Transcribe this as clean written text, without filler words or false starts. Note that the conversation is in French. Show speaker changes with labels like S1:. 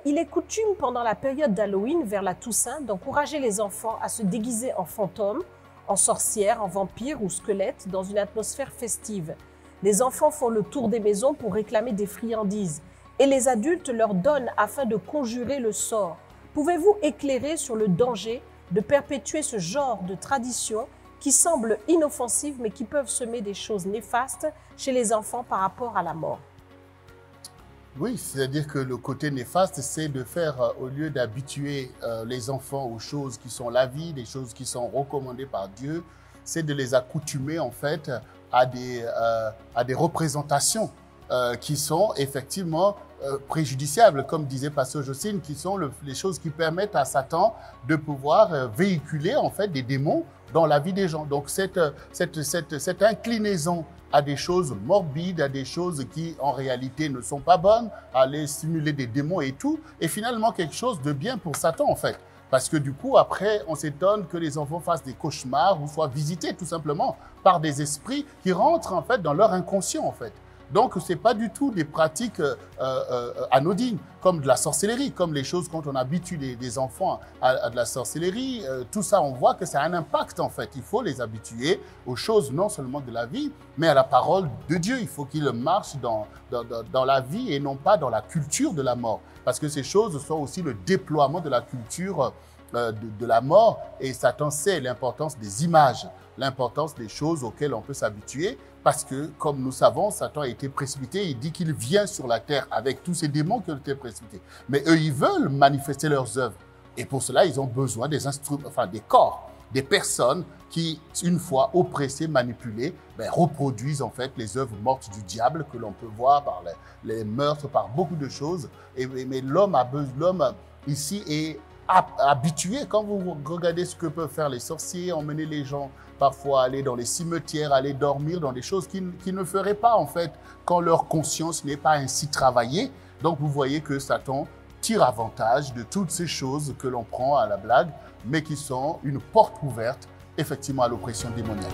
S1: Il est coutume pendant la période d'Halloween vers la Toussaint d'encourager les enfants à se déguiser en fantômes, en sorcières, en vampires ou squelettes dans une atmosphère festive. Les enfants font le tour des maisons pour réclamer des friandises et les adultes leur donnent afin de conjurer le sort. Pouvez-vous éclairer sur le danger de perpétuer ce genre de traditions qui semblent inoffensives mais qui peuvent semer des choses néfastes chez les enfants par rapport à la mort?
S2: Oui, c'est-à-dire que le côté néfaste, c'est de faire, au lieu d'habituer les enfants aux choses qui sont la vie, des choses qui sont recommandées par Dieu, c'est de les accoutumer en fait à des représentations qui sont effectivement préjudiciables, comme disait Pasteur Jocelyne, qui sont les choses qui permettent à Satan de pouvoir véhiculer en fait des démons dans la vie des gens. Donc cette inclinaison à des choses morbides, à des choses qui en réalité ne sont pas bonnes, à aller stimuler des démons et tout, est finalement quelque chose de bien pour Satan en fait. Parce que du coup, après, on s'étonne que les enfants fassent des cauchemars ou soient visités tout simplement par des esprits qui rentrent en fait dans leur inconscient en fait. Donc, ce n'est pas du tout des pratiques anodines, comme de la sorcellerie, comme les choses quand on habitue des enfants à de la sorcellerie. Tout ça, on voit que ça a un impact en fait. Il faut les habituer aux choses non seulement de la vie, mais à la parole de Dieu. Il faut qu'ils marchent dans la vie et non pas dans la culture de la mort. Parce que ces choses sont aussi le déploiement de la culture de la mort. Et Satan sait l'importance des images, l'importance des choses auxquelles on peut s'habituer. Parce que, comme nous savons, Satan a été précipité. Il dit qu'il vient sur la terre avec tous ces démons qui ont été précipités. Mais eux, ils veulent manifester leurs œuvres. Et pour cela, ils ont besoin des instruments, enfin des corps, des personnes qui, une fois oppressées, manipulées, reproduisent en fait les œuvres mortes du diable que l'on peut voir par les meurtres, par beaucoup de choses. Mais l'homme ici est habitué. Quand vous regardez ce que peuvent faire les sorciers, emmener les gens parfois aller dans les cimetières, aller dormir dans des choses qu'ils ne feraient pas en fait quand leur conscience n'est pas ainsi travaillée. Donc vous voyez que Satan tire avantage de toutes ces choses que l'on prend à la blague, mais qui sont une porte ouverte effectivement à l'oppression démoniaque.